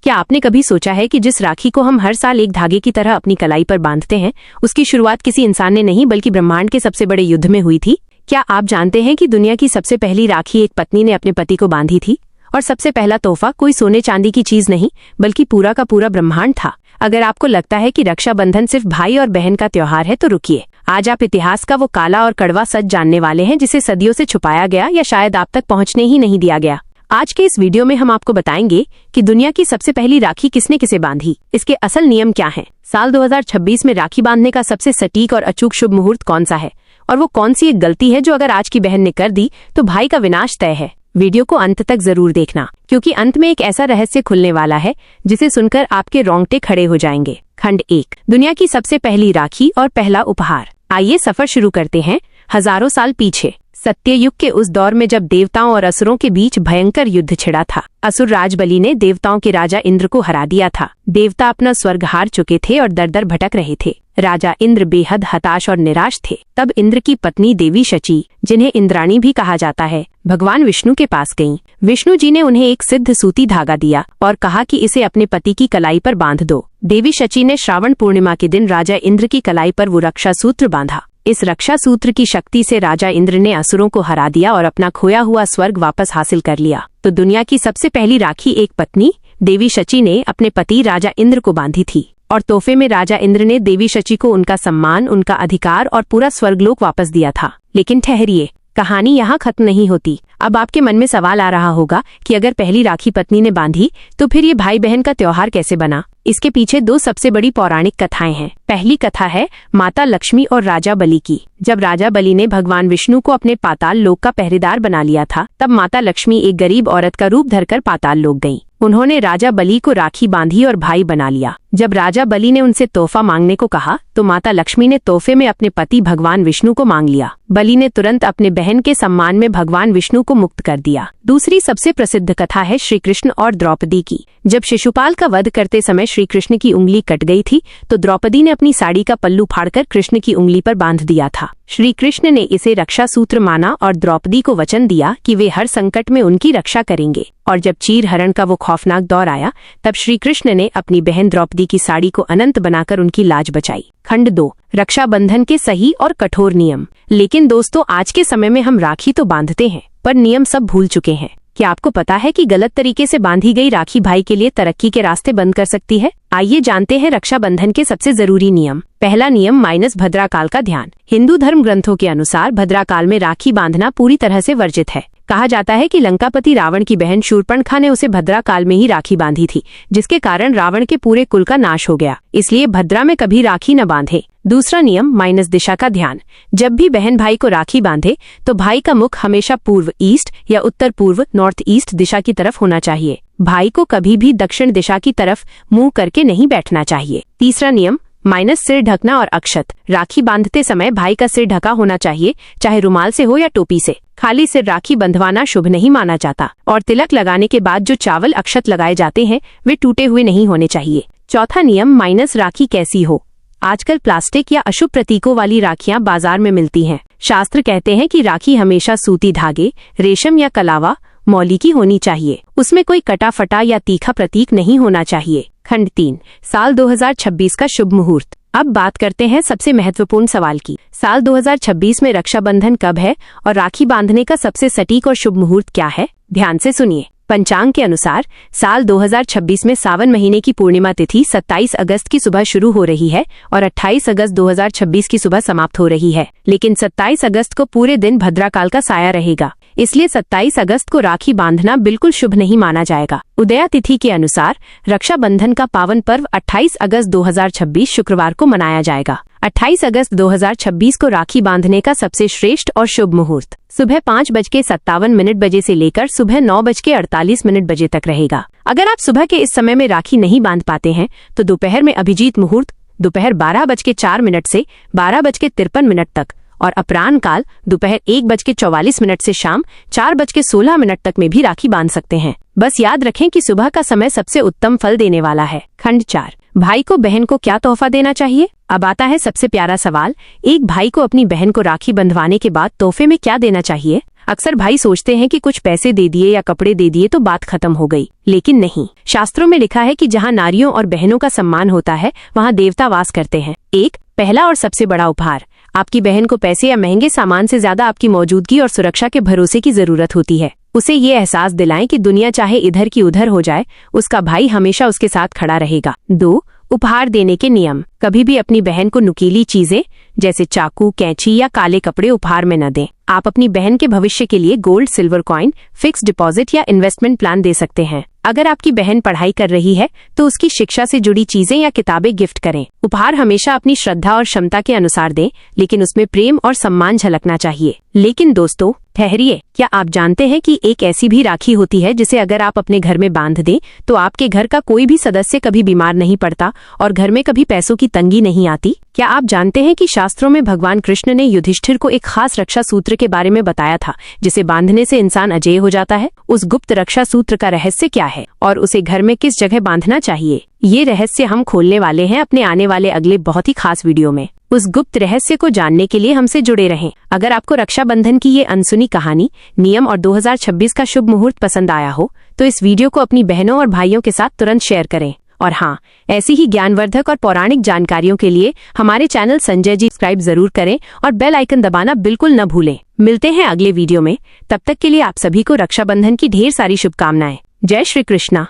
क्या आपने कभी सोचा है कि जिस राखी को हम हर साल एक धागे की तरह अपनी कलाई पर बांधते हैं, उसकी शुरुआत किसी इंसान ने नहीं बल्कि ब्रह्मांड के सबसे बड़े युद्ध में हुई थी? क्या आप जानते हैं कि दुनिया की सबसे पहली राखी एक पत्नी ने अपने पति को बांधी थी? और सबसे पहला तोहफा कोई सोने चांदी की चीज नहीं बल्कि पूरा का पूरा ब्रह्मांड था। अगर आपको लगता है कि रक्षाबंधन सिर्फ भाई और बहन का त्योहार है तो रुकिए, आज आप इतिहास का वो काला और कड़वा सच जानने वाले हैं जिसे सदियों से छुपाया गया या शायद आप तक पहुंचने ही नहीं दिया गया। आज के इस वीडियो में हम आपको बताएंगे कि दुनिया की सबसे पहली राखी किसने किसे बांधी, इसके असल नियम क्या हैं, साल 2026 में राखी बांधने का सबसे सटीक और अचूक शुभ मुहूर्त कौन सा है, और वो कौन सी एक गलती है जो अगर आज की बहन ने कर दी तो भाई का विनाश तय है। वीडियो को अंत तक जरूर देखना, क्योंकि अंत में एक ऐसा रहस्य खुलने वाला है जिसे सुनकर आपके रोंगटे खड़े हो जाएंगे। खंड 1, दुनिया की सबसे पहली राखी और पहला उपहार। आइए सफर शुरू करते हैं हजारों साल पीछे, सत्ययुग के उस दौर में जब देवताओं और असुरों के बीच भयंकर युद्ध छिड़ा था। असुर राज बलि ने देवताओं के राजा इंद्र को हरा दिया था। देवता अपना स्वर्ग हार चुके थे और दर दर भटक रहे थे। राजा इंद्र बेहद हताश और निराश थे। तब इंद्र की पत्नी देवी शची, जिन्हें इंद्राणी भी कहा जाता है, भगवान विष्णु के पास गईं। विष्णु जी ने उन्हें एक सिद्ध सूती धागा दिया और कहा कि इसे अपने पति की कलाई पर बांध दो। देवी शची ने श्रावण पूर्णिमा के दिन राजा इंद्र की कलाई पर वो रक्षा सूत्र बांधा। इस रक्षा सूत्र की शक्ति से राजा इंद्र ने असुरों को हरा दिया और अपना खोया हुआ स्वर्ग वापस हासिल कर लिया। तो दुनिया की सबसे पहली राखी एक पत्नी देवी शची ने अपने पति राजा इंद्र को बांधी थी, और तोहफे में राजा इंद्र ने देवी शची को उनका सम्मान, उनका अधिकार और पूरा स्वर्गलोक वापस दिया था। लेकिन ठहरिए, कहानी यहाँ खत्म नहीं होती। अब आपके मन में सवाल आ रहा होगा कि अगर पहली राखी पत्नी ने बांधी तो फिर ये भाई बहन का त्योहार कैसे बना? इसके पीछे दो सबसे बड़ी पौराणिक कथाएं हैं। पहली कथा है माता लक्ष्मी और राजा बलि की। जब राजा बलि ने भगवान विष्णु को अपने पाताल लोक का पहरेदार बना लिया था, तब माता लक्ष्मी एक गरीब औरत का रूप धरकर पाताल लोक गईं। उन्होंने राजा बलि को राखी बांधी और भाई बना लिया। जब राजा बलि ने उनसे तोहफा मांगने को कहा तो माता लक्ष्मी ने तोहफे में अपने पति भगवान विष्णु को मांग लिया। बलि ने तुरंत अपने बहन के सम्मान में भगवान विष्णु को मुक्त कर दिया। दूसरी सबसे प्रसिद्ध कथा है श्री कृष्ण और द्रौपदी की। जब शिशुपाल का वध करते समय श्री कृष्ण की उंगली कट गई थी तो द्रौपदी ने अपनी साड़ी का पल्लू फाड़कर कृष्ण की उंगली पर बांध दिया था। श्री कृष्ण ने इसे रक्षा सूत्र माना और द्रौपदी को वचन दिया कि वे हर संकट में उनकी रक्षा करेंगे। और जब चीर हरण का वो खौफनाक दौर आया, तब श्री कृष्ण ने अपनी बहन द्रौपदी की साड़ी को अनंत बनाकर उनकी लाज बचाई। खंड 2, रक्षाबंधन के सही और कठोर नियम। लेकिन दोस्तों, आज के समय में हम राखी तो बांधते हैं पर नियम सब भूल चुके हैं। क्या आपको पता है कि गलत तरीके से बांधी गई राखी भाई के लिए तरक्की के रास्ते बंद कर सकती है? आइए जानते हैं रक्षाबंधन के सबसे जरूरी नियम। पहला नियम भद्राकाल का ध्यान। हिंदू धर्म ग्रंथों के अनुसार भद्राकाल में राखी बांधना पूरी तरह से वर्जित है। कहा जाता है कि लंकापति रावण की बहन शूर्पणखा ने उसे भद्राकाल में ही राखी बांधी थी, जिसके कारण रावण के पूरे कुल का नाश हो गया। इसलिए भद्रा में कभी राखी न बांधे। दूसरा नियम दिशा का ध्यान। जब भी बहन भाई को राखी बांधे तो भाई का मुख हमेशा पूर्व ईस्ट या उत्तर पूर्व नॉर्थ ईस्ट दिशा की तरफ होना चाहिए। भाई को कभी भी दक्षिण दिशा की तरफ मुंह करके नहीं बैठना चाहिए। तीसरा नियम सिर ढकना और अक्षत। राखी बांधते समय भाई का सिर ढका होना चाहिए, चाहे रुमाल से हो या टोपी से। खाली सिर राखी बंधवाना शुभ नहीं माना जाता। और तिलक लगाने के बाद जो चावल अक्षत लगाए जाते हैं वे टूटे हुए नहीं होने चाहिए। चौथा नियम राखी कैसी हो। आजकल प्लास्टिक या अशुभ प्रतीकों वाली राखियां बाजार में मिलती हैं। शास्त्र कहते हैं कि राखी हमेशा सूती धागे, रेशम या कलावा मौली की होनी चाहिए। उसमें कोई कटा फटा या तीखा प्रतीक नहीं होना चाहिए। खंड 3, साल 2026 का शुभ मुहूर्त। अब बात करते हैं सबसे महत्वपूर्ण सवाल की। साल 2026 में रक्षाबंधन कब है और राखी बांधने का सबसे सटीक और शुभ मुहूर्त क्या है? ध्यान से सुनिए। पंचांग के अनुसार साल 2026 में सावन महीने की पूर्णिमा तिथि 27 अगस्त की सुबह शुरू हो रही है और 28 अगस्त 2026 की सुबह समाप्त हो रही है। लेकिन 27 अगस्त को पूरे दिन भद्राकाल का साया रहेगा, इसलिए 27 अगस्त को राखी बांधना बिल्कुल शुभ नहीं माना जाएगा। उदया तिथि के अनुसार रक्षाबंधन का पावन पर्व 28 अगस्त 2026 शुक्रवार को मनाया जाएगा। 28 अगस्त 2026 को राखी बांधने का सबसे श्रेष्ठ और शुभ मुहूर्त सुबह 5:57 बजे से लेकर सुबह 9:48 बजे तक रहेगा। अगर आप सुबह के इस समय में राखी नहीं बांध पाते हैं तो दोपहर में अभिजीत मुहूर्त दोपहर 12:04 से 12:53 तक और अपराह्न काल दोपहर 1:44 से शाम 4:16 तक में भी राखी बांध सकते हैं। बस याद रखें कि सुबह का समय सबसे उत्तम फल देने वाला है। खंड 4, भाई को बहन को क्या तोहफा देना चाहिए? अब आता है सबसे प्यारा सवाल, एक भाई को अपनी बहन को राखी बंधवाने के बाद तोहफे में क्या देना चाहिए? अक्सर भाई सोचते हैं कि कुछ पैसे दे दिए या कपड़े दे दिए तो बात खत्म हो गई, लेकिन नहीं। शास्त्रों में लिखा है कि जहाँ नारियों और बहनों का सम्मान होता है वहाँ देवता वास करते हैं। पहला और सबसे बड़ा उपहार। आपकी बहन को पैसे या महंगे सामान से ज्यादा आपकी मौजूदगी और सुरक्षा के भरोसे की जरूरत होती है। उसे ये एहसास दिलाएं कि दुनिया चाहे इधर की उधर हो जाए, उसका भाई हमेशा उसके साथ खड़ा रहेगा। 2. उपहार देने के नियम। कभी भी अपनी बहन को नुकीली चीजें जैसे चाकू, कैंची या काले कपड़े उपहार में न दें। आप अपनी बहन के भविष्य के लिए gold, silver coin, fix deposit या इन्वेस्टमेंट प्लान दे सकते हैं। अगर आपकी बहन पढ़ाई कर रही है तो उसकी शिक्षा से जुड़ी चीजें या किताबें गिफ्ट करें। उपहार हमेशा अपनी श्रद्धा और क्षमता के अनुसार दें, लेकिन उसमें प्रेम और सम्मान झलकना चाहिए। लेकिन दोस्तों ठहरिए, क्या आप जानते हैं कि एक ऐसी भी राखी होती है जिसे अगर आप अपने घर में बांध दें तो आपके घर का कोई भी सदस्य कभी बीमार नहीं पड़ता और घर में कभी पैसों की तंगी नहीं आती? क्या आप जानते हैं कि शास्त्रों में भगवान कृष्ण ने युधिष्ठिर को एक खास रक्षा सूत्र के बारे में बताया था जिसे बांधने से इंसान अजेय हो जाता है? उस गुप्त रक्षा सूत्र का रहस्य क्या है और उसे घर में किस जगह बांधना चाहिए? ये रहस्य हम खोलने वाले हैं अपने आने वाले अगले बहुत ही खास वीडियो में। उस गुप्त रहस्य को जानने के लिए हमसे जुड़े रहें। अगर आपको रक्षाबंधन की ये अनसुनी कहानी, नियम और 2026 का शुभ मुहूर्त पसंद आया हो तो इस वीडियो को अपनी बहनों और भाइयों के साथ तुरंत शेयर करें। और हाँ, ऐसी ही ज्ञानवर्धक और पौराणिक जानकारियों के लिए हमारे चैनल संजय जी सब्सक्राइब जरूर करें और बेल आइकन दबाना बिल्कुल न भूलें। मिलते हैं अगले वीडियो में, तब तक के लिए आप सभी को रक्षाबंधन की ढेर सारी शुभकामनाएं। जय श्री कृष्णा।